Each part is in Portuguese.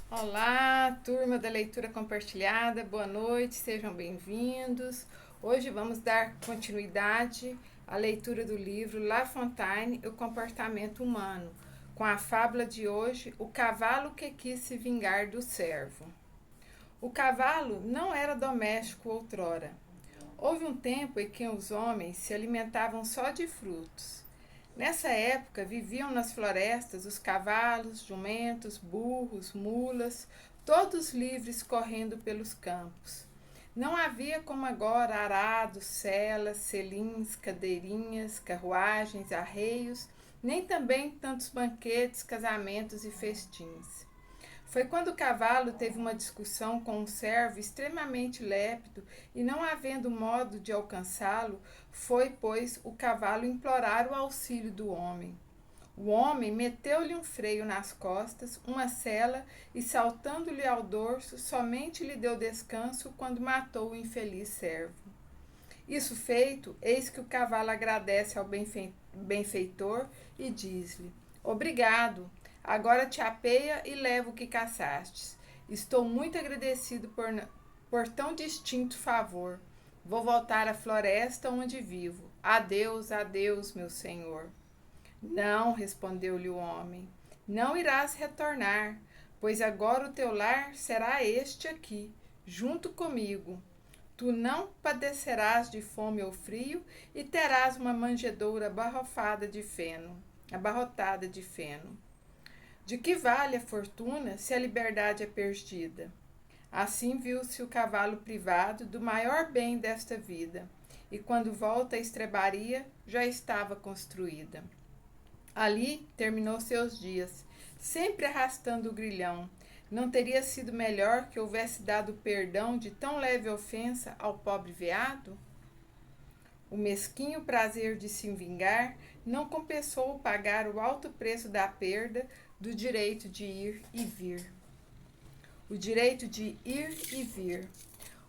Olá, turma da leitura compartilhada, boa noite, sejam bem-vindos. Hoje vamos dar continuidade à leitura do livro La Fontaine e o Comportamento Humano, com a fábula de hoje, O Cavalo que Quis Se Vingar do Servo. O cavalo não era doméstico outrora. Houve um tempo em que os homens se alimentavam só de frutos. Nessa época viviam nas florestas os cavalos, jumentos, burros, mulas, todos livres correndo pelos campos. Não havia como agora arados, celas, selins, cadeirinhas, carruagens, arreios, nem também tantos banquetes, casamentos e festins. Foi quando o cavalo teve uma discussão com um servo extremamente lépido e, não havendo modo de alcançá-lo, foi, pois, o cavalo implorar o auxílio do homem. O homem meteu-lhe um freio nas costas, uma sela, e, saltando-lhe ao dorso, somente lhe deu descanso quando matou o infeliz servo. Isso feito, eis que o cavalo agradece ao benfeitor e diz-lhe: Obrigado, agora te apeia e leva o que caçastes. Estou muito agradecido por tão distinto favor. Vou voltar à floresta onde vivo. Adeus, adeus, meu senhor. Não, respondeu-lhe o homem, não irás retornar, pois agora o teu lar será este aqui, junto comigo. Tu não padecerás de fome ou frio e terás uma manjedoura abarrotada de feno. De que vale a fortuna se a liberdade é perdida? Assim viu-se o cavalo privado do maior bem desta vida, e quando volta à estrebaria, já estava construída. Ali terminou seus dias, sempre arrastando o grilhão. Não teria sido melhor que houvesse dado perdão de tão leve ofensa ao pobre veado? O mesquinho prazer de se vingar não compensou pagar o alto preço da perda do direito de ir e vir. O direito de ir e vir.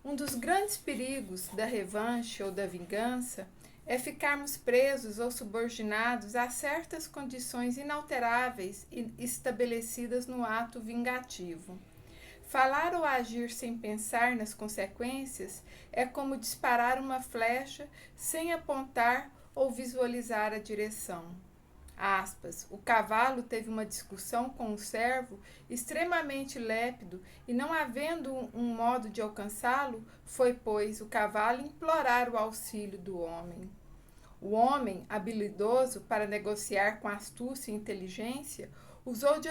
Um dos grandes perigos da revanche ou da vingança é ficarmos presos ou subordinados a certas condições inalteráveis e estabelecidas no ato vingativo. Falar ou agir sem pensar nas consequências é como disparar uma flecha sem apontar ou visualizar a direção. Aspas. O cavalo teve uma discussão com o servo extremamente lépido e, não havendo um modo de alcançá-lo, foi, pois, o cavalo implorar o auxílio do homem. O homem, habilidoso para negociar com astúcia e inteligência, usou de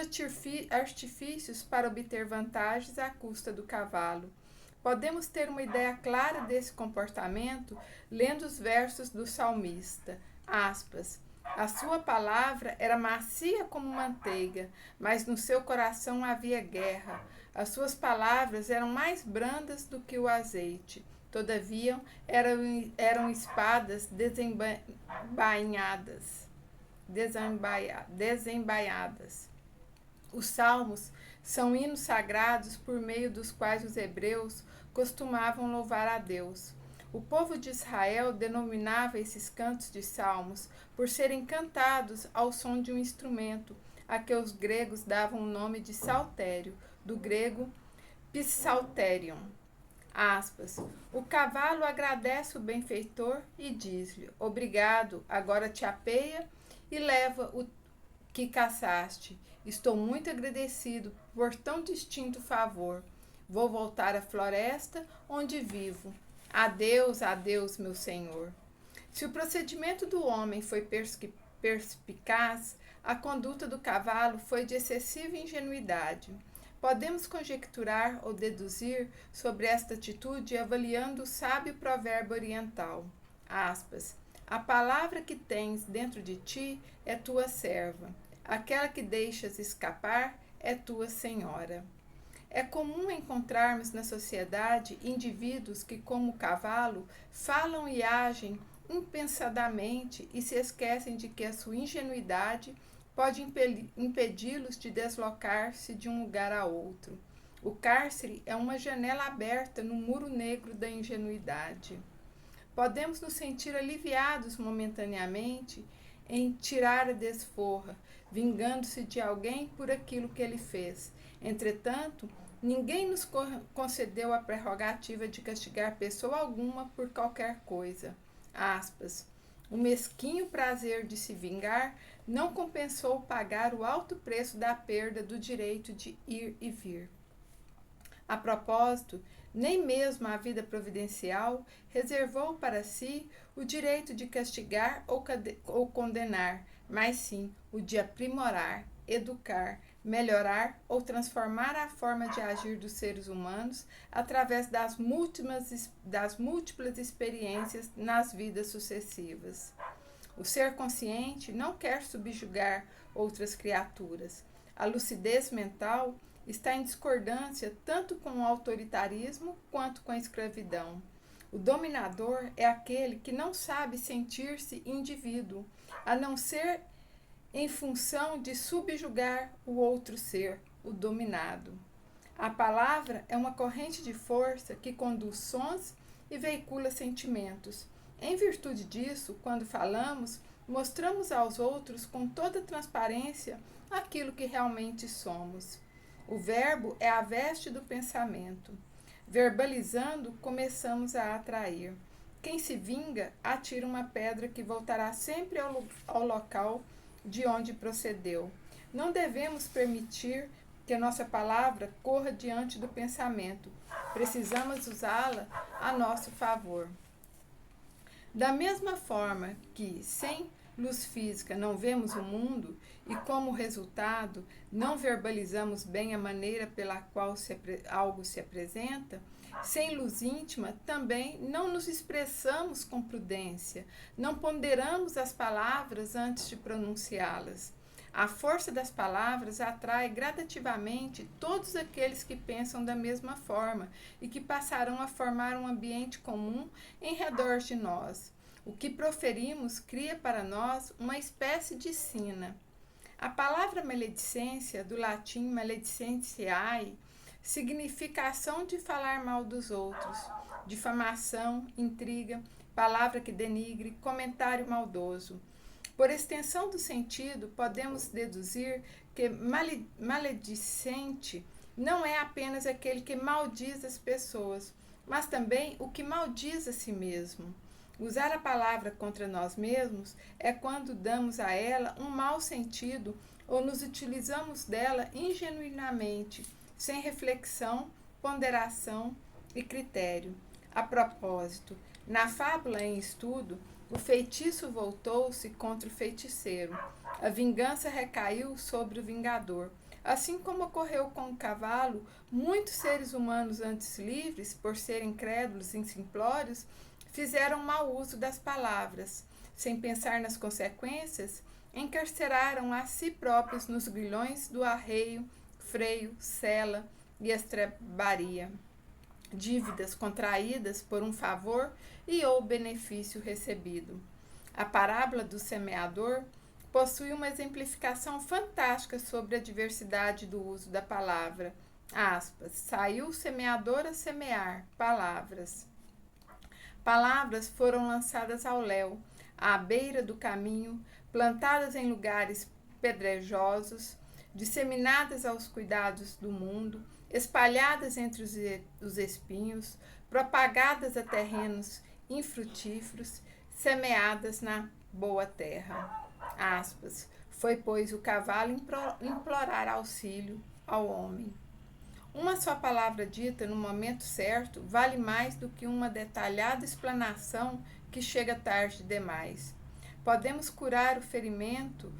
artifícios para obter vantagens à custa do cavalo. Podemos ter uma ideia clara desse comportamento lendo os versos do salmista. Aspas. A sua palavra era macia como manteiga, mas no seu coração havia guerra. As suas palavras eram mais brandas do que o azeite. Todavia, eram espadas desembaiadas. Os salmos são hinos sagrados por meio dos quais os hebreus costumavam louvar a Deus. O povo de Israel denominava esses cantos de salmos por serem cantados ao som de um instrumento, a que os gregos davam o nome de saltério, do grego psalterion. Aspas. O cavalo agradece o benfeitor e diz-lhe: Obrigado, agora te apeia e leva o que caçaste. Estou muito agradecido por tão distinto favor. Vou voltar à floresta onde vivo. Adeus, adeus, meu senhor. Se o procedimento do homem foi perspicaz, a conduta do cavalo foi de excessiva ingenuidade. Podemos conjecturar ou deduzir sobre esta atitude avaliando o sábio provérbio oriental. Aspas. A palavra que tens dentro de ti é tua serva. Aquela que deixas escapar é tua senhora. É comum encontrarmos na sociedade indivíduos que, como o cavalo, falam e agem impensadamente e se esquecem de que a sua ingenuidade pode impedi-los de deslocar-se de um lugar a outro. O cárcere é uma janela aberta no muro negro da ingenuidade. Podemos nos sentir aliviados momentaneamente em tirar a desforra, vingando-se de alguém por aquilo que ele fez. Entretanto, ninguém nos concedeu a prerrogativa de castigar pessoa alguma por qualquer coisa. Aspas. O mesquinho prazer de se vingar não compensou pagar o alto preço da perda do direito de ir e vir. A propósito, nem mesmo a vida providencial reservou para si o direito de castigar ou condenar, mas sim o de aprimorar, educar, melhorar ou transformar a forma de agir dos seres humanos através das múltiplas experiências nas vidas sucessivas. O ser consciente não quer subjugar outras criaturas. A lucidez mental está em discordância tanto com o autoritarismo quanto com a escravidão. O dominador é aquele que não sabe sentir-se indivíduo, a não ser em função de subjugar o outro ser, o dominado. A palavra é uma corrente de força que conduz sons e veicula sentimentos. Em virtude disso, quando falamos, mostramos aos outros com toda transparência aquilo que realmente somos. O verbo é a veste do pensamento. Verbalizando, começamos a atrair. Quem se vinga, atira uma pedra que voltará sempre ao local de onde procedeu. Não devemos permitir que a nossa palavra corra diante do pensamento. Precisamos usá-la a nosso favor. Da mesma forma que, sem luz física, não vemos o mundo e, como resultado, não verbalizamos bem a maneira pela qual algo se apresenta, sem luz íntima, também não nos expressamos com prudência, não ponderamos as palavras antes de pronunciá-las. A força das palavras atrai gradativamente todos aqueles que pensam da mesma forma e que passarão a formar um ambiente comum em redor de nós. O que proferimos cria para nós uma espécie de sina. A palavra maledicência, do latim maledicentiae, significa a ação de falar mal dos outros, difamação, intriga, palavra que denigre, comentário maldoso. Por extensão do sentido, podemos deduzir que maledicente não é apenas aquele que maldiz as pessoas, mas também o que maldiz a si mesmo. Usar a palavra contra nós mesmos é quando damos a ela um mau sentido ou nos utilizamos dela ingenuinamente, sem reflexão, ponderação e critério. A propósito, na fábula em estudo, o feitiço voltou-se contra o feiticeiro. A vingança recaiu sobre o vingador. Assim como ocorreu com o cavalo, muitos seres humanos antes livres, por serem crédulos e simplórios, fizeram mau uso das palavras. Sem pensar nas consequências, encarceraram a si próprios nos grilhões do arreio, freio, sela e estrebaria. Dívidas contraídas por um favor e ou benefício recebido. A parábola do semeador possui uma exemplificação fantástica sobre a diversidade do uso da palavra. Aspas, saiu o semeador a semear, palavras. Palavras foram lançadas ao léu, à beira do caminho, plantadas em lugares pedregosos, disseminadas aos cuidados do mundo, espalhadas entre os espinhos, propagadas a terrenos infrutíferos, semeadas na boa terra. Aspas, foi, pois, o cavalo implorar auxílio ao homem. Uma só palavra dita no momento certo vale mais do que uma detalhada explanação que chega tarde demais. Podemos curar o ferimento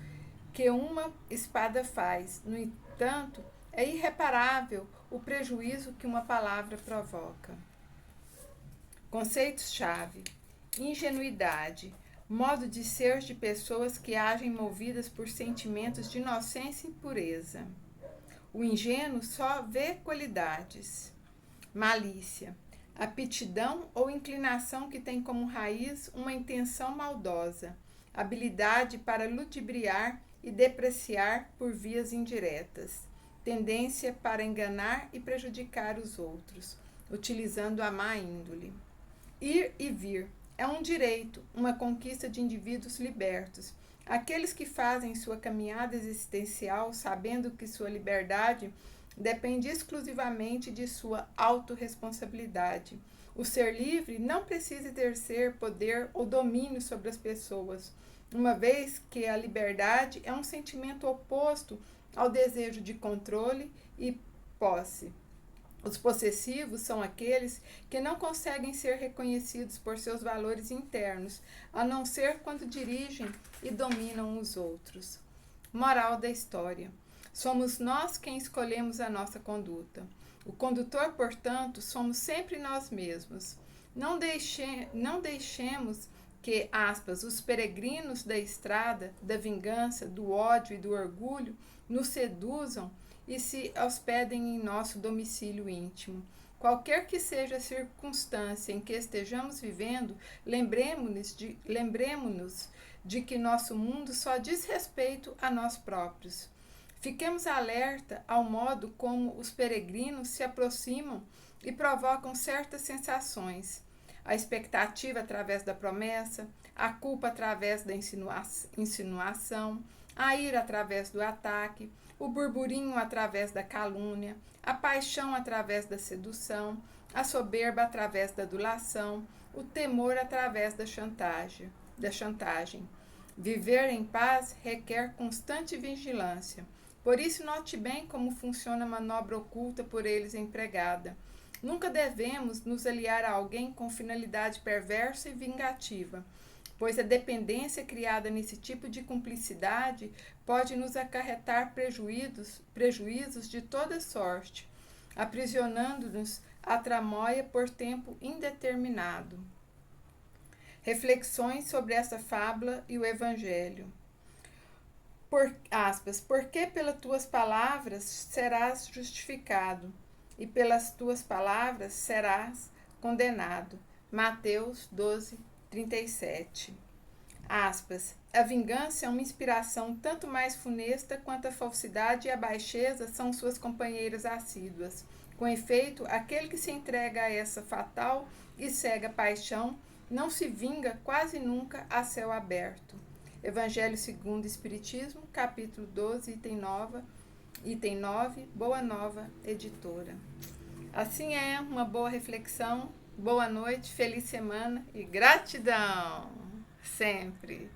que uma espada faz. No entanto, é irreparável o prejuízo que uma palavra provoca. Conceitos-chave: ingenuidade, modo de ser de pessoas que agem movidas por sentimentos de inocência e pureza. O ingênuo só vê qualidades. Malícia, aptidão ou inclinação que tem como raiz uma intenção maldosa, habilidade para ludibriar e depreciar por vias indiretas, tendência para enganar e prejudicar os outros, utilizando a má índole. Ir e vir é um direito, uma conquista de indivíduos libertos, aqueles que fazem sua caminhada existencial sabendo que sua liberdade depende exclusivamente de sua autorresponsabilidade. O ser livre não precisa exercer poder ou domínio sobre as pessoas, uma vez que a liberdade é um sentimento oposto ao desejo de controle e posse. Os possessivos são aqueles que não conseguem ser reconhecidos por seus valores internos, a não ser quando dirigem e dominam os outros. Moral da história: somos nós quem escolhemos a nossa conduta. O condutor, portanto, somos sempre nós mesmos. Não deixemos que, aspas, os peregrinos da estrada, da vingança, do ódio e do orgulho nos seduzam e se hospedem em nosso domicílio íntimo. Qualquer que seja a circunstância em que estejamos vivendo, lembremos-nos de que nosso mundo só diz respeito a nós próprios. Fiquemos alerta ao modo como os peregrinos se aproximam e provocam certas sensações. A expectativa através da promessa, a culpa através da insinuação, a ira através do ataque, o burburinho através da calúnia, a paixão através da sedução, a soberba através da adulação, o temor através da chantagem. Viver em paz requer constante vigilância. Por isso, note bem como funciona a manobra oculta por eles empregada. Nunca devemos nos aliar a alguém com finalidade perversa e vingativa, pois a dependência criada nesse tipo de cumplicidade pode nos acarretar prejuízos de toda sorte, aprisionando-nos à tramóia por tempo indeterminado. Reflexões sobre essa fábula e o Evangelho. Porque pelas tuas palavras serás justificado, e pelas tuas palavras serás condenado. Mateus 12:37. A vingança é uma inspiração tanto mais funesta quanto a falsidade e a baixeza são suas companheiras assíduas. Com efeito, aquele que se entrega a essa fatal e cega paixão não se vinga quase nunca a céu aberto. Evangelho segundo o Espiritismo, capítulo 12, item 9, Boa Nova Editora. Assim é, uma boa reflexão, boa noite, feliz semana e gratidão sempre!